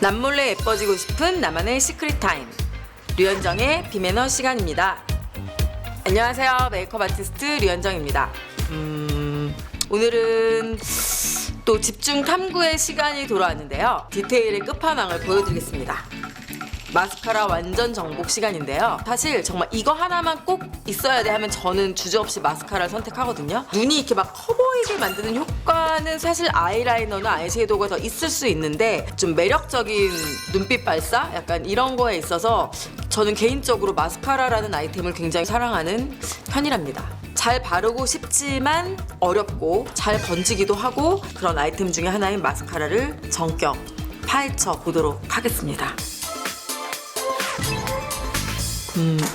남몰래 예뻐지고 싶은 나만의 시크릿 타임, 류현정의 비매너 시간입니다. 안녕하세요, 메이크업 아티스트 류현정입니다. 오늘은 또 집중 탐구의 시간이 돌아왔는데요. 디테일의 끝판왕을 보여드리겠습니다. 마스카라 완전 정복 시간인데요. 사실 정말 이거 하나만 꼭 있어야 돼 하면 저는 주저없이 마스카라를 선택하거든요. 눈이 이렇게 막 커 보이게 만드는 효과는 사실 아이라이너나 아이섀도우가 더 있을 수 있는데, 좀 매력적인 눈빛 발사? 약간 이런 거에 있어서 저는 개인적으로 마스카라라는 아이템을 굉장히 사랑하는 편이랍니다. 잘 바르고 싶지만 어렵고 잘 번지기도 하고 그런 아이템 중에 하나인 마스카라를 전격 파헤쳐 보도록 하겠습니다.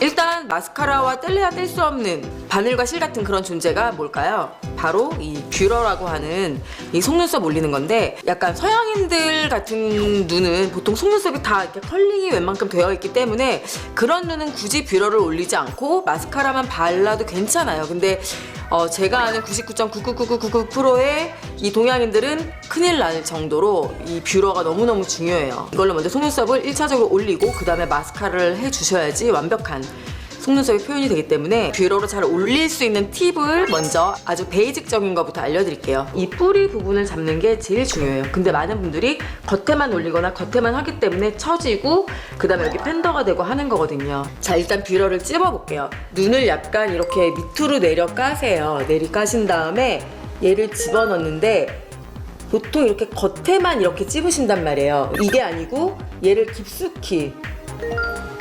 일단 마스카라와 뗄래야 뗄 수 없는 바늘과 실 같은 그런 존재가 뭘까요? 바로 이 뷰러라고 하는 이 속눈썹 올리는 건데, 약간 서양인들 같은 눈은 보통 속눈썹이 다 이렇게 컬링이 웬만큼 되어 있기 때문에 그런 눈은 굳이 뷰러를 올리지 않고 마스카라만 발라도 괜찮아요. 근데 제가 아는 99.99999%의 이 동양인들은 큰일 날 정도로 이 뷰러가 너무너무 중요해요. 이걸로 먼저 속눈썹을 1차적으로 올리고 그 다음에 마스카라를 해주셔야지 완벽한 속눈썹이 표현이 되기 때문에 뷰러로 잘 올릴 수 있는 팁을 먼저 아주 베이직적인 것부터 알려드릴게요. 이 뿌리 부분을 잡는 게 제일 중요해요. 근데 많은 분들이 겉에만 올리거나 겉에만 하기 때문에 처지고 그 다음에 여기 팬더가 되고 하는 거거든요. 자, 일단 뷰러를 찝어볼게요. 눈을 약간 이렇게 밑으로 내려 까세요. 내리 까신 다음에 얘를 집어넣는데 보통 이렇게 겉에만 이렇게 찝으신단 말이에요. 이게 아니고 얘를 깊숙이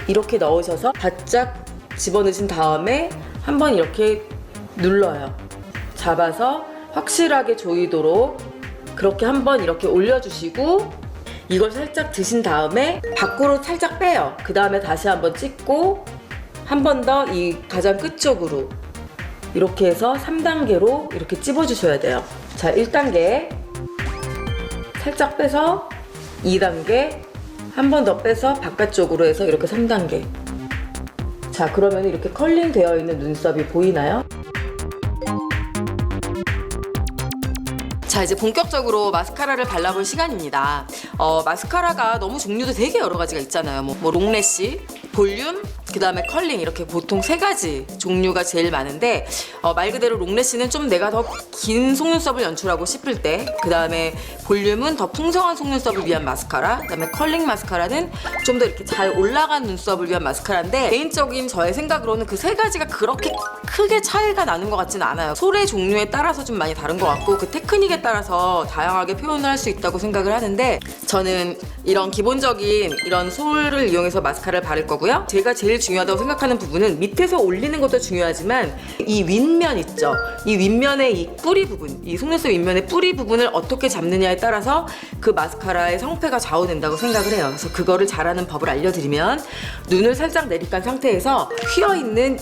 이렇게 넣으셔서 바짝 집어넣으신 다음에 한번 이렇게 눌러요. 잡아서 확실하게 조이도록 그렇게 한번 이렇게 올려주시고, 이걸 살짝 드신 다음에 밖으로 살짝 빼요. 그 다음에 다시 한번 찍고 한 번 더 이 가장 끝쪽으로 이렇게 해서 3단계로 이렇게 찝어주셔야 돼요. 자, 1단계 살짝 빼서 2단계 한 번 더 빼서 바깥쪽으로 해서 이렇게 3단계. 자, 그러면 이렇게 컬링 되어 있는 눈썹이 보이나요? 자, 이제 본격적으로 마스카라를 발라볼 시간입니다. 마스카라가 너무 종류도 되게 여러 가지가 있잖아요. 뭐 롱래쉬, 볼륨, 그 다음에 컬링, 이렇게 보통 3가지 종류가 제일 많은데, 말 그대로 롱래쉬는 좀 내가 더 긴 속눈썹을 연출하고 싶을 때, 그 다음에 볼륨은 더 풍성한 속눈썹을 위한 마스카라, 그 다음에 컬링 마스카라는 좀 더 이렇게 잘 올라간 눈썹을 위한 마스카라인데, 개인적인 저의 생각으로는 그 3가지가 그렇게 크게 차이가 나는 것 같지는 않아요. 솔의 종류에 따라서 좀 많이 다른 것 같고 그 테크닉에 따라서 다양하게 표현을 할 수 있다고 생각을 하는데, 저는 이런 기본적인 이런 솔을 이용해서 마스카라를 바를 거고요. 제가 제일 중요하다고 생각하는 부분은 밑에서 올리는 것도 중요하지만 이 윗면 있죠. 이 윗면의 이 뿌리 부분, 이 속눈썹 윗면의 뿌리 부분을 어떻게 잡느냐에 따라서 그 마스카라의 성패가 좌우된다고 생각을 해요. 그래서 그거를 잘하는 법을 알려드리면, 눈을 살짝 내리깐 상태에서 휘어있는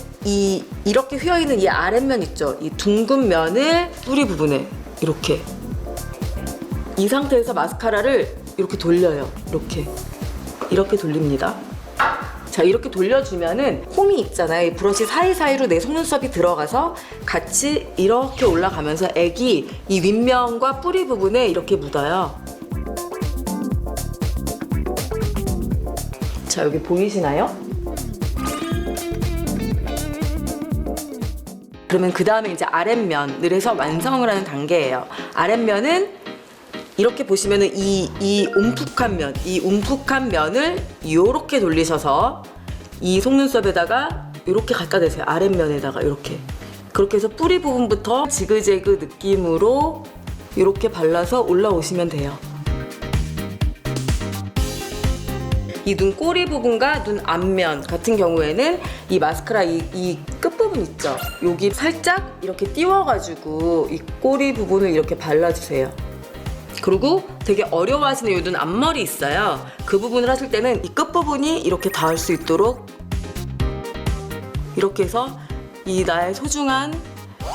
이렇게 휘어있는 이 아랫면 있죠. 이 둥근 면을 뿌리 부분에 이렇게 이 상태에서 마스카라를 이렇게 돌려요. 이렇게 돌립니다. 자, 이렇게 돌려주면은 홈이 있잖아요. 이 브러쉬 사이사이로 내 속눈썹이 들어가서 같이 이렇게 올라가면서 액이 이 윗면과 뿌리 부분에 이렇게 묻어요. 자, 여기 보이시나요? 그러면 그 다음에 이제 아랫면을 해서 완성을 하는 단계예요. 아랫면은 이렇게 보시면은 이 움푹한 면을 요렇게 돌리셔서 이 속눈썹에다가 요렇게 갖다 대세요. 아랫면에다가 이렇게. 그렇게 해서 뿌리 부분부터 지그재그 느낌으로 요렇게 발라서 올라오시면 돼요. 이 눈 꼬리 부분과 눈 앞면 같은 경우에는 이 마스카라 이 끝부분 있죠? 여기 살짝 이렇게 띄워가지고 이 꼬리 부분을 이렇게 발라주세요. 그리고 되게 어려워하시는 이 눈 앞머리 있어요. 그 부분을 하실 때는 이 끝부분이 이렇게 닿을 수 있도록 이렇게 해서 이 나의 소중한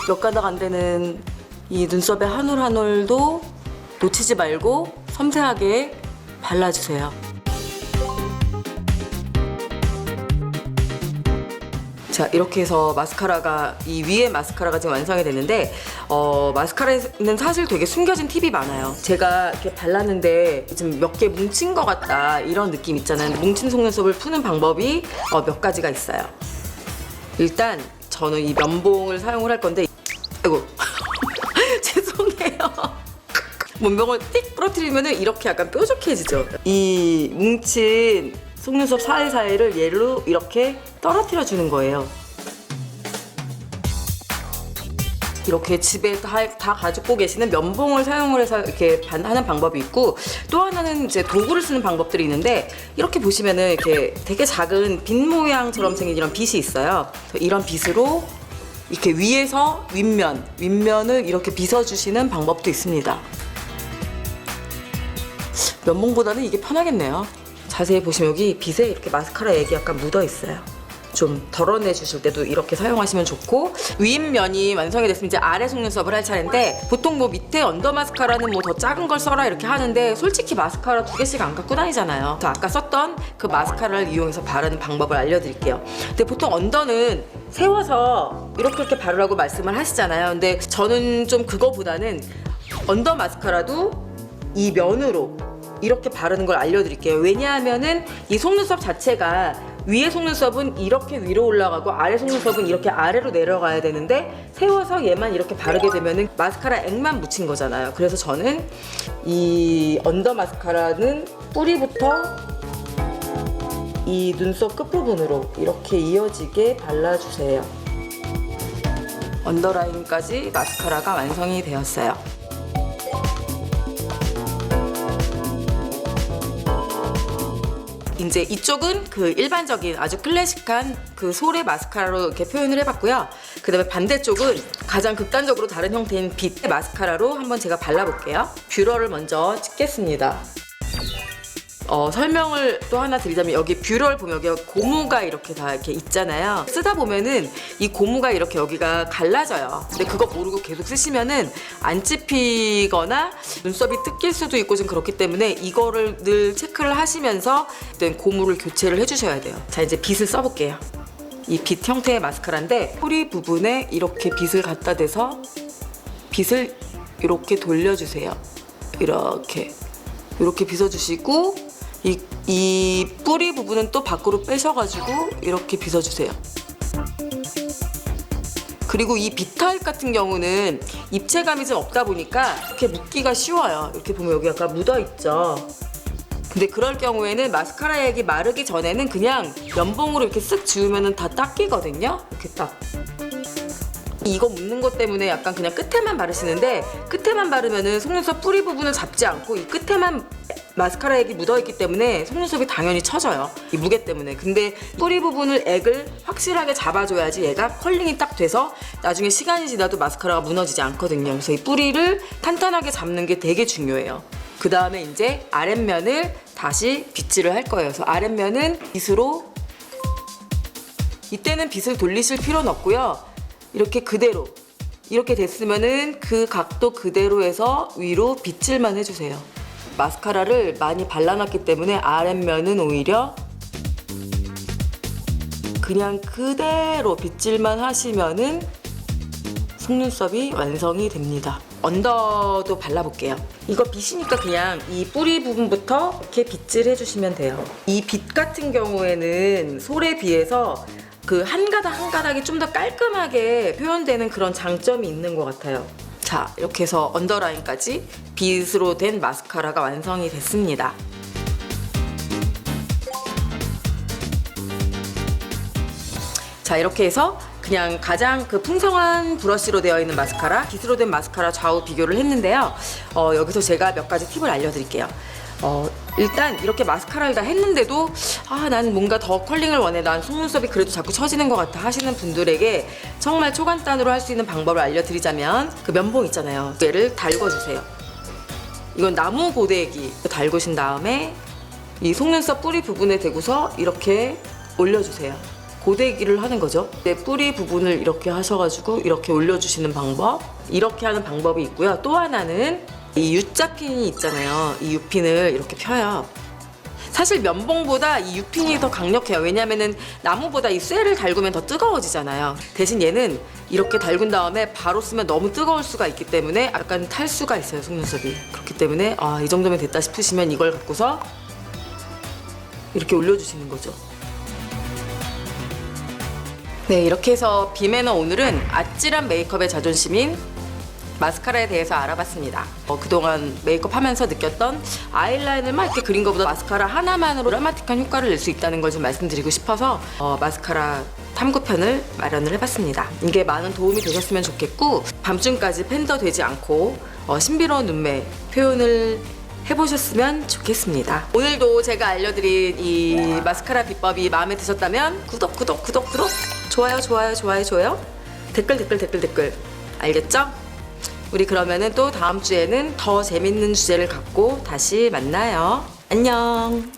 몇 가닥 안 되는 이 눈썹의 한 올 한 올도 놓치지 말고 섬세하게 발라주세요. 자, 이렇게 해서 마스카라가, 이 위에 마스카라가 지금 완성이 됐는데, 마스카라에는 사실 되게 숨겨진 팁이 많아요. 제가 이렇게 발랐는데 좀 몇 개 뭉친 것 같다, 이런 느낌 있잖아요. 뭉친 속눈썹을 푸는 방법이 몇 가지가 있어요. 일단 저는 이 면봉을 사용을 할 건데, 아이고 죄송해요. 면봉을 띡 부러뜨리면 이렇게 약간 뾰족해지죠. 이 뭉친 속눈썹 사이사이를 얘로 이렇게 떨어뜨려 주는 거예요. 이렇게 집에 다 가지고 계시는 면봉을 사용을 해서 이렇게 하는 방법이 있고, 또 하나는 이제 도구를 쓰는 방법들이 있는데, 이렇게 보시면은 이렇게 되게 작은 빗 모양처럼 생긴 이런 빗이 있어요. 이런 빗으로 이렇게 위에서 윗면을 이렇게 빗어주시는 방법도 있습니다. 면봉보다는 이게 편하겠네요. 자세히 보시면 여기 빗에 이렇게 마스카라 액이 약간 묻어 있어요. 좀 덜어내 주실 때도 이렇게 사용하시면 좋고, 윗면이 완성이 됐으면 이제 아래 속눈썹을 할 차례인데, 보통 뭐 밑에 언더 마스카라는 뭐 더 작은 걸 써라 이렇게 하는데, 솔직히 마스카라 2개씩 안 갖고 다니잖아요. 저 아까 썼던 그 마스카라를 이용해서 바르는 방법을 알려드릴게요. 근데 보통 언더는 세워서 이렇게 바르라고 말씀을 하시잖아요. 근데 저는 좀 그거보다는 언더 마스카라도 이 면으로 이렇게 바르는 걸 알려드릴게요. 왜냐하면은 이 속눈썹 자체가 위에 속눈썹은 이렇게 위로 올라가고 아래 속눈썹은 이렇게 아래로 내려가야 되는데, 세워서 얘만 이렇게 바르게 되면은 마스카라 액만 묻힌 거잖아요. 그래서 저는 이 언더 마스카라는 뿌리부터 이 눈썹 끝부분으로 이렇게 이어지게 발라주세요. 언더라인까지 마스카라가 완성이 되었어요. 이제 이쪽은 그 일반적인 아주 클래식한 그 솔의 마스카라로 이렇게 표현을 해봤고요. 그 다음에 반대쪽은 가장 극단적으로 다른 형태인 빗 마스카라로 한번 제가 발라볼게요. 뷰러를 먼저 찍겠습니다. 설명을 또 하나 드리자면, 여기 뷰러를 보면 여기 고무가 이렇게 다 이렇게 있잖아요. 쓰다 보면은 이 고무가 이렇게 여기가 갈라져요. 근데 그거 모르고 계속 쓰시면은 안 찝히거나 눈썹이 뜯길 수도 있고 좀 그렇기 때문에, 이거를 늘 체크를 하시면서 고무를 교체를 해주셔야 돼요. 자, 이제 빗을 써볼게요. 이 빗 형태의 마스카라인데, 뿌리 부분에 이렇게 빗을 갖다 대서 빗을 이렇게 돌려주세요. 이렇게 빗어주시고, 이 뿌리 부분은 또 밖으로 빼셔가지고 이렇게 빗어주세요. 그리고 이 빗타입 같은 경우는 입체감이 좀 없다 보니까 이렇게 묶기가 쉬워요. 이렇게 보면 여기 약간 묻어있죠. 근데 그럴 경우에는 마스카라 액이 마르기 전에는 그냥 면봉으로 이렇게 쓱 지우면 다 닦이거든요. 이렇게 딱. 이거 묻는 것 때문에 약간 그냥 끝에만 바르시는데, 끝에만 바르면은 속눈썹 뿌리 부분을 잡지 않고 이 끝에만 마스카라 액이 묻어있기 때문에 속눈썹이 당연히 처져요. 이 무게 때문에. 근데 뿌리 부분을 액을 확실하게 잡아줘야지 얘가 컬링이 딱 돼서 나중에 시간이 지나도 마스카라가 무너지지 않거든요. 그래서 이 뿌리를 탄탄하게 잡는 게 되게 중요해요. 그 다음에 이제 아랫면을 다시 빗질을 할 거예요. 그래서 아랫면은 빗으로, 이때는 빗을 돌리실 필요는 없고요. 이렇게 그대로, 이렇게 됐으면은 그 각도 그대로 해서 위로 빗질만 해주세요. 마스카라를 많이 발라놨기 때문에 아랫면은 오히려 그냥 그대로 빗질만 하시면은 속눈썹이 완성이 됩니다. 언더도 발라볼게요. 이거 빗이니까 그냥 이 뿌리 부분부터 이렇게 빗질 해주시면 돼요. 이 빗 같은 경우에는 솔에 비해서 그 한 가닥 한 가닥이 좀 더 깔끔하게 표현되는 그런 장점이 있는 것 같아요. 자, 이렇게 해서 언더라인까지 빗으로 된 마스카라가 완성이 됐습니다. 자, 이렇게 해서 그냥 가장 그 풍성한 브러쉬로 되어 있는 마스카라, 빗으로 된 마스카라 좌우 비교를 했는데요. 여기서 제가 몇 가지 팁을 알려드릴게요. 일단 이렇게 마스카라를 다 했는데도 난 뭔가 더 컬링을 원해, 난 속눈썹이 그래도 자꾸 처지는 것 같아 하시는 분들에게 정말 초간단으로 할 수 있는 방법을 알려드리자면, 그 면봉 있잖아요. 얘를 달궈주세요. 이건 나무 고데기 달구신 다음에 이 속눈썹 뿌리 부분에 대고서 이렇게 올려주세요. 고데기를 하는 거죠. 내 뿌리 부분을 이렇게 하셔가지고 이렇게 올려주시는 방법, 이렇게 하는 방법이 있고요. 또 하나는 이 U자핀이 있잖아요. 이 U핀을 이렇게 펴요. 사실 면봉보다 이 유핀이 더 강력해요. 왜냐면은 나무보다 이 쇠를 달구면 더 뜨거워지잖아요. 대신 얘는 이렇게 달군 다음에 바로 쓰면 너무 뜨거울 수가 있기 때문에 약간 탈 수가 있어요, 속눈썹이. 그렇기 때문에 이 정도면 됐다 싶으시면 이걸 갖고서 이렇게 올려주시는 거죠. 네, 이렇게 해서 비매너 오늘은 아찔한 메이크업의 자존심인 마스카라에 대해서 알아봤습니다. 그동안 메이크업 하면서 느꼈던 아이라인을 이렇게 그린 것보다 마스카라 하나만으로 드라마틱한 효과를 낼 수 있다는 걸 좀 말씀드리고 싶어서 마스카라 탐구편을 마련을 해봤습니다. 이게 많은 도움이 되셨으면 좋겠고 밤중까지 팬더 되지 않고 신비로운 눈매 표현을 해보셨으면 좋겠습니다. 오늘도 제가 알려드린 이 마스카라 비법이 마음에 드셨다면 구독 좋아요 댓글 알겠죠? 우리 그러면은 또 다음 주에는 더 재밌는 주제를 갖고 다시 만나요. 안녕.